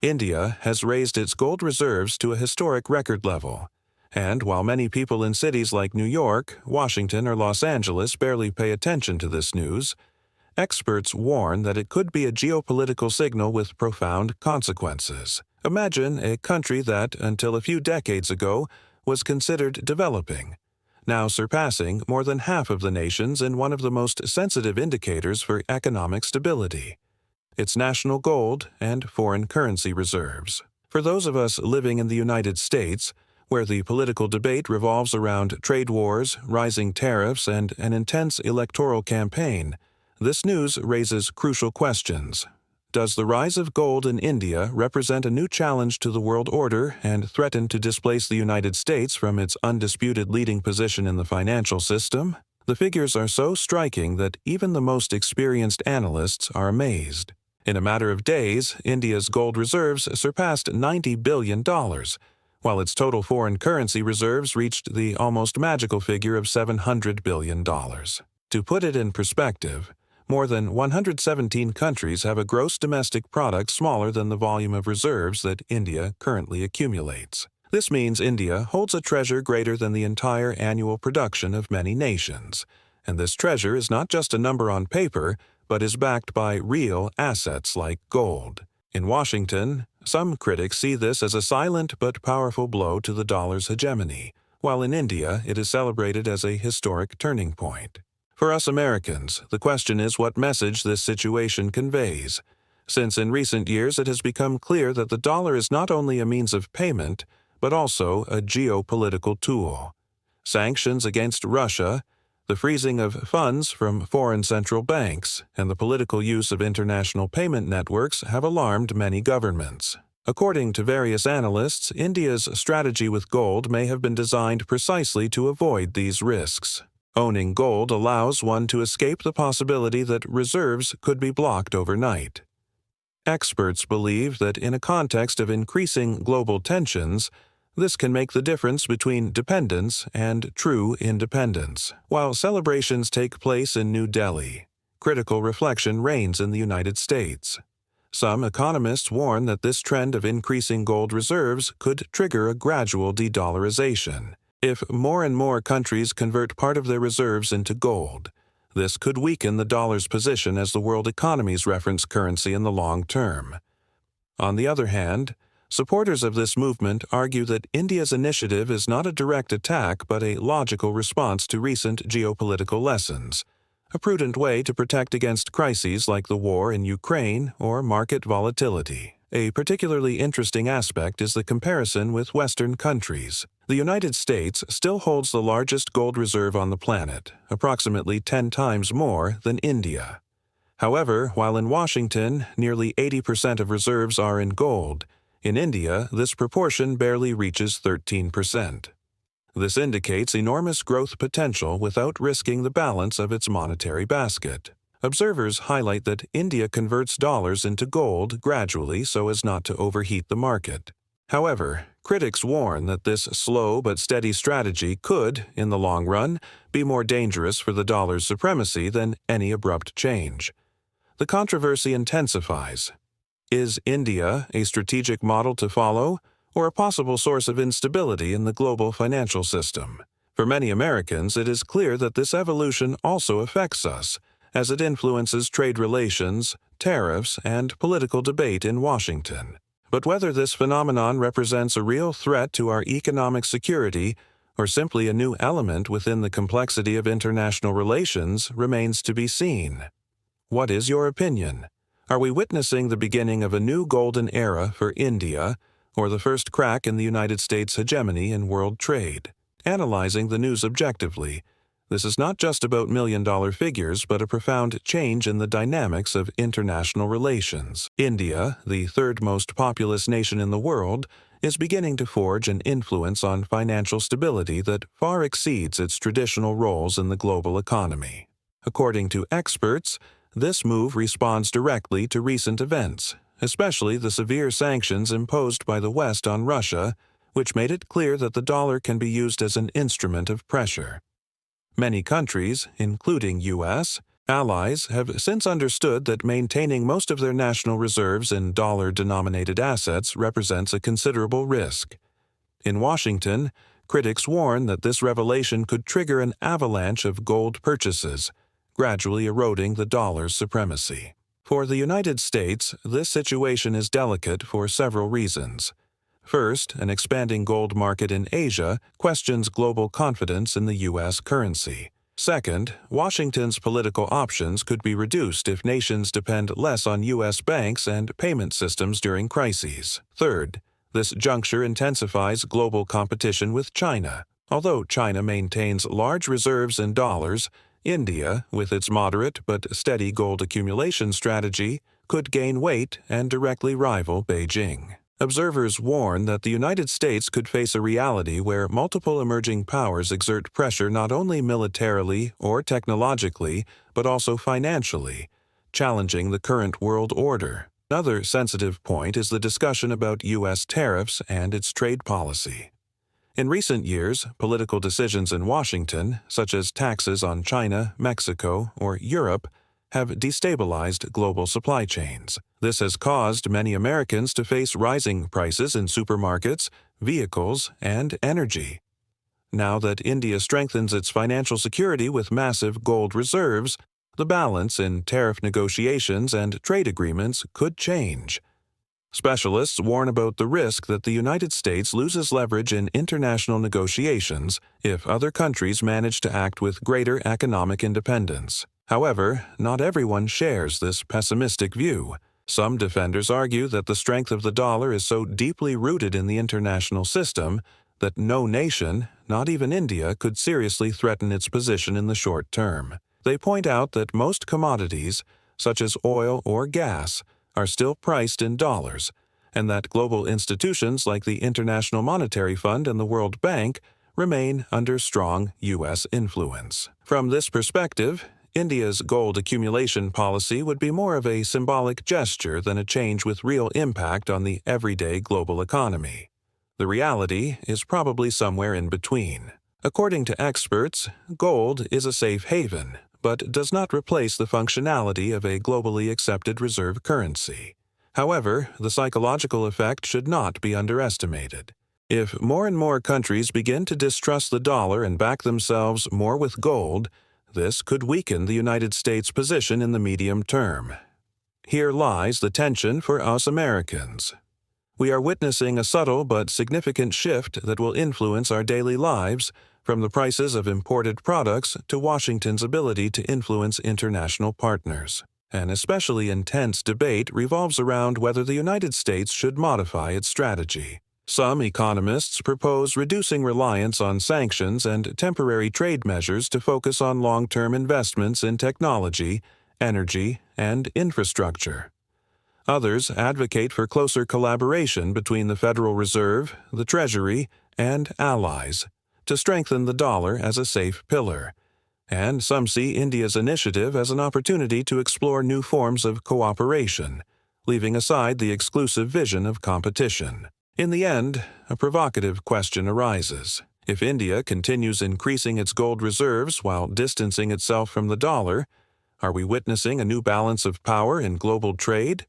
India has raised its gold reserves to a historic record level. And while many people in cities like New York, Washington, or Los Angeles barely pay attention to this news, experts warn that it could be a geopolitical signal with profound consequences. Imagine a country that, until a few decades ago, was considered developing, now surpassing more than half of the nations in one of the most sensitive indicators for economic stability: its national gold and foreign currency reserves. For those of us living in the United States, where the political debate revolves around trade wars, rising tariffs, and an intense electoral campaign, this news raises crucial questions. Does the rise of gold in India represent a new challenge to the world order and threaten to displace the United States from its undisputed leading position in the financial system? The figures are so striking that even the most experienced analysts are amazed. In a matter of days, India's gold reserves surpassed $90 billion, while its total foreign currency reserves reached the almost magical figure of $700 billion. To put it in perspective, more than 117 countries have a gross domestic product smaller than the volume of reserves that India currently accumulates. This means India holds a treasure greater than the entire annual production of many nations. And this treasure is not just a number on paper, but is backed by real assets like gold. In Washington, some critics see this as a silent but powerful blow to the dollar's hegemony, while in India it is celebrated as a historic turning point. For us Americans, the question is what message this situation conveys, since in recent years it has become clear that the dollar is not only a means of payment, but also a geopolitical tool. Sanctions against Russia, the freezing of funds from foreign central banks, and the political use of international payment networks have alarmed many governments. According to various analysts, India's strategy with gold may have been designed precisely to avoid these risks. Owning gold allows one to escape the possibility that reserves could be blocked overnight. Experts believe that in a context of increasing global tensions, this can make the difference between dependence and true independence. While celebrations take place in New Delhi, critical reflection reigns in the United States. Some economists warn that this trend of increasing gold reserves could trigger a gradual de-dollarization. If more and more countries convert part of their reserves into gold, this could weaken the dollar's position as the world economy's reference currency in the long term. On the other hand, supporters of this movement argue that India's initiative is not a direct attack but a logical response to recent geopolitical lessons, a prudent way to protect against crises like the war in Ukraine or market volatility. A particularly interesting aspect is the comparison with Western countries. The United States still holds the largest gold reserve on the planet, approximately 10 times more than India. However, while in Washington nearly 80% of reserves are in gold, in India this proportion barely reaches 13%. This indicates enormous growth potential without risking the balance of its monetary basket. Observers highlight that India converts dollars into gold gradually so as not to overheat the market. However, critics warn that this slow but steady strategy could, in the long run, be more dangerous for the dollar's supremacy than any abrupt change. The controversy intensifies. Is India a strategic model to follow, or a possible source of instability in the global financial system? For many Americans, it is clear that this evolution also affects us, as it influences trade relations, tariffs, and political debate in Washington. But whether this phenomenon represents a real threat to our economic security or simply a new element within the complexity of international relations remains to be seen. What is your opinion? Are we witnessing the beginning of a new golden era for India, or the first crack in the United States' hegemony in world trade? Analyzing the news objectively, this is not just about million-dollar figures, but a profound change in the dynamics of international relations. India, the third most populous nation in the world, is beginning to forge an influence on financial stability that far exceeds its traditional roles in the global economy. According to experts, this move responds directly to recent events, especially the severe sanctions imposed by the West on Russia, which made it clear that the dollar can be used as an instrument of pressure. Many countries, including U.S., Allies have since understood that maintaining most of their national reserves in dollar-denominated assets represents a considerable risk. In Washington, critics warn that this revelation could trigger an avalanche of gold purchases, gradually eroding the dollar's supremacy. For the United States, this situation is delicate for several reasons. First, an expanding gold market in Asia questions global confidence in the U.S. currency. Second, Washington's political options could be reduced if nations depend less on U.S. banks and payment systems during crises. Third, this juncture intensifies global competition with China. Although China maintains large reserves in dollars, India, with its moderate but steady gold accumulation strategy, could gain weight and directly rival Beijing. Observers warn that the United States could face a reality where multiple emerging powers exert pressure not only militarily or technologically, but also financially, challenging the current world order. Another sensitive point is the discussion about U.S. tariffs and its trade policy. In recent years, political decisions in Washington, such as taxes on China, Mexico, or Europe, have destabilized global supply chains. This has caused many Americans to face rising prices in supermarkets, vehicles, and energy. Now that India strengthens its financial security with massive gold reserves, the balance in tariff negotiations and trade agreements could change. Specialists warn about the risk that the United States loses leverage in international negotiations if other countries manage to act with greater economic independence. However, not everyone shares this pessimistic view. Some defenders argue that the strength of the dollar is so deeply rooted in the international system that no nation, not even India, could seriously threaten its position in the short term. They point out that most commodities, such as oil or gas, are still priced in dollars, and that global institutions like the International Monetary Fund and the World Bank remain under strong U.S. influence. From this perspective, India's gold accumulation policy would be more of a symbolic gesture than a change with real impact on the everyday global economy. The reality is probably somewhere in between. According to experts, gold is a safe haven, but does not replace the functionality of a globally accepted reserve currency. However, the psychological effect should not be underestimated. If more and more countries begin to distrust the dollar and back themselves more with gold, this could weaken the United States' position in the medium term. Here lies the tension for us Americans. We are witnessing a subtle but significant shift that will influence our daily lives, from the prices of imported products to Washington's ability to influence international partners. An especially intense debate revolves around whether the United States should modify its strategy. Some economists propose reducing reliance on sanctions and temporary trade measures to focus on long-term investments in technology, energy, and infrastructure. Others advocate for closer collaboration between the Federal Reserve, the Treasury, and allies to strengthen the dollar as a safe pillar, and some see India's initiative as an opportunity to explore new forms of cooperation, leaving aside the exclusive vision of competition. In the end, a provocative question arises. If India continues increasing its gold reserves while distancing itself from the dollar, are we witnessing a new balance of power in global trade?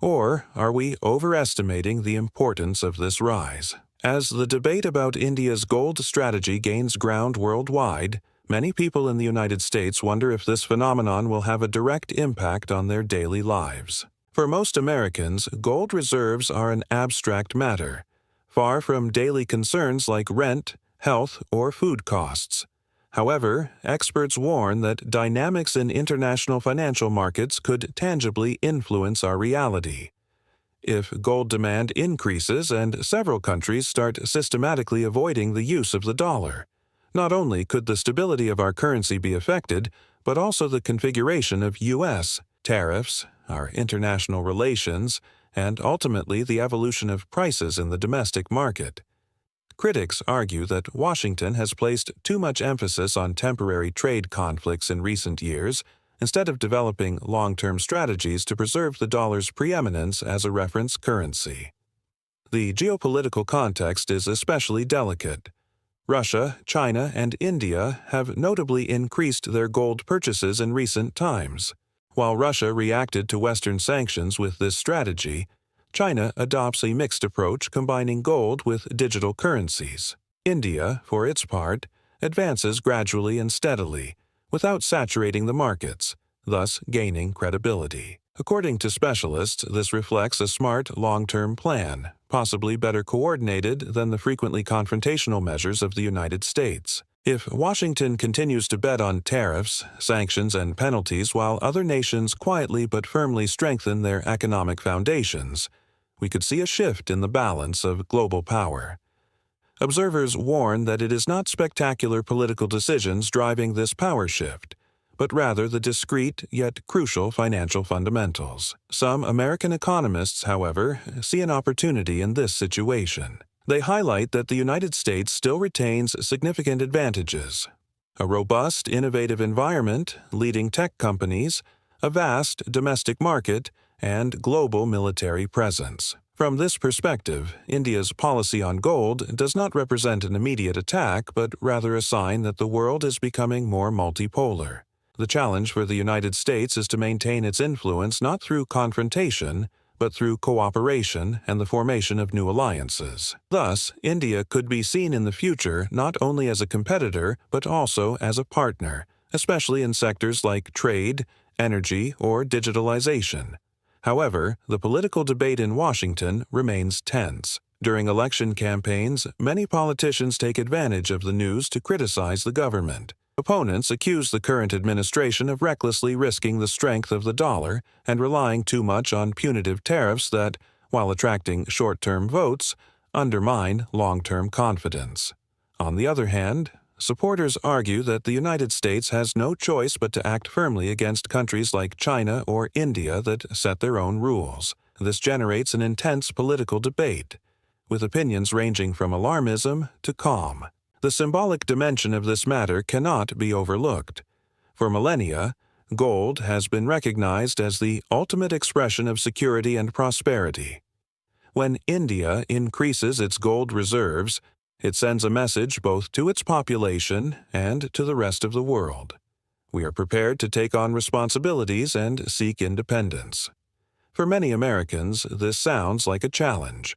Or are we overestimating the importance of this rise? As the debate about India's gold strategy gains ground worldwide, many people in the United States wonder if this phenomenon will have a direct impact on their daily lives. For most Americans, gold reserves are an abstract matter, far from daily concerns like rent, health, or food costs. However, experts warn that dynamics in international financial markets could tangibly influence our reality. If gold demand increases and several countries start systematically avoiding the use of the dollar, not only could the stability of our currency be affected, but also the configuration of U.S. tariffs, our international relations, and ultimately the evolution of prices in the domestic market. Critics argue that Washington has placed too much emphasis on temporary trade conflicts in recent years, instead of developing long-term strategies to preserve the dollar's preeminence as a reference currency. The geopolitical context is especially delicate. Russia, China, and India have notably increased their gold purchases in recent times. While Russia reacted to Western sanctions with this strategy, China adopts a mixed approach combining gold with digital currencies. India, for its part, advances gradually and steadily, without saturating the markets, thus gaining credibility. According to specialists, this reflects a smart, long-term plan, possibly better coordinated than the frequently confrontational measures of the United States. If Washington continues to bet on tariffs, sanctions, and penalties while other nations quietly but firmly strengthen their economic foundations, we could see a shift in the balance of global power. Observers warn that it is not spectacular political decisions driving this power shift, but rather the discrete yet crucial financial fundamentals. Some American economists, however, see an opportunity in this situation. They highlight that the United States still retains significant advantages: a robust, innovative environment, leading tech companies, a vast domestic market, and global military presence. From this perspective, India's policy on gold does not represent an immediate attack, but rather a sign that the world is becoming more multipolar. The challenge for the United States is to maintain its influence not through confrontation, but through cooperation and the formation of new alliances. Thus, India could be seen in the future not only as a competitor, but also as a partner, especially in sectors like trade, energy, or digitalization. However, the political debate in Washington remains tense. During election campaigns, many politicians take advantage of the news to criticize the government. Opponents accuse the current administration of recklessly risking the strength of the dollar and relying too much on punitive tariffs that, while attracting short-term votes, undermine long-term confidence. On the other hand, supporters argue that the United States has no choice but to act firmly against countries like China or India that set their own rules. This generates an intense political debate, with opinions ranging from alarmism to calm. The symbolic dimension of this matter cannot be overlooked. For millennia, gold has been recognized as the ultimate expression of security and prosperity. When India increases its gold reserves, it sends a message both to its population and to the rest of the world. We are prepared to take on responsibilities and seek independence. For many Americans, this sounds like a challenge,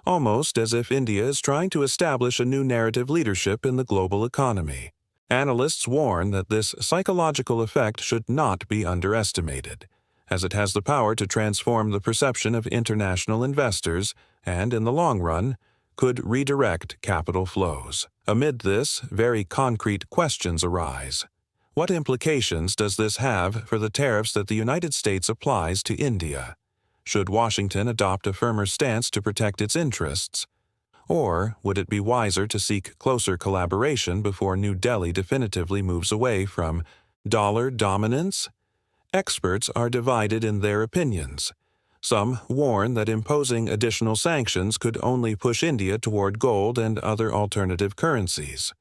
almost as if India is trying to establish a new narrative leadership in the global economy. Analysts warn that this psychological effect should not be underestimated, as it has the power to transform the perception of international investors and, in the long run, could redirect capital flows. Amid this, very concrete questions arise. What implications does this have for the tariffs that the United States applies to India? Should Washington adopt a firmer stance to protect its interests? Or would it be wiser to seek closer collaboration before New Delhi definitively moves away from dollar dominance? Experts are divided in their opinions. Some warn that imposing additional sanctions could only push India toward gold and other alternative currencies.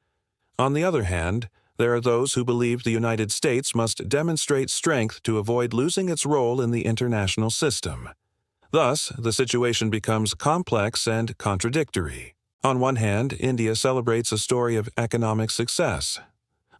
On the other hand, there are those who believe the United States must demonstrate strength to avoid losing its role in the international system. Thus, the situation becomes complex and contradictory. On one hand, India celebrates a story of economic success.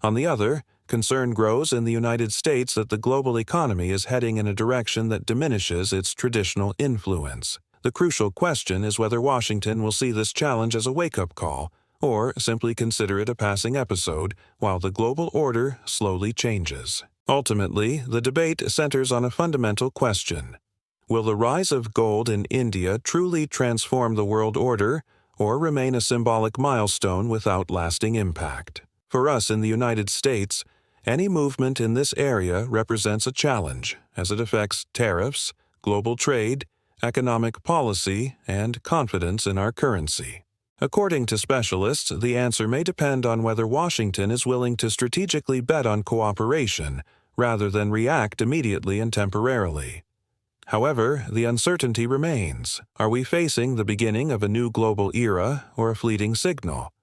On the other, concern grows in the United States that the global economy is heading in a direction that diminishes its traditional influence. The crucial question is whether Washington will see this challenge as a wake-up call, or simply consider it a passing episode while the global order slowly changes. Ultimately, the debate centers on a fundamental question: will the rise of gold in India truly transform the world order, or remain a symbolic milestone without lasting impact? For us in the United States, any movement in this area represents a challenge, as it affects tariffs, global trade, economic policy, and confidence in our currency. According to specialists, the answer may depend on whether Washington is willing to strategically bet on cooperation rather than react immediately and temporarily. However, the uncertainty remains. Are we facing the beginning of a new global era or a fleeting signal?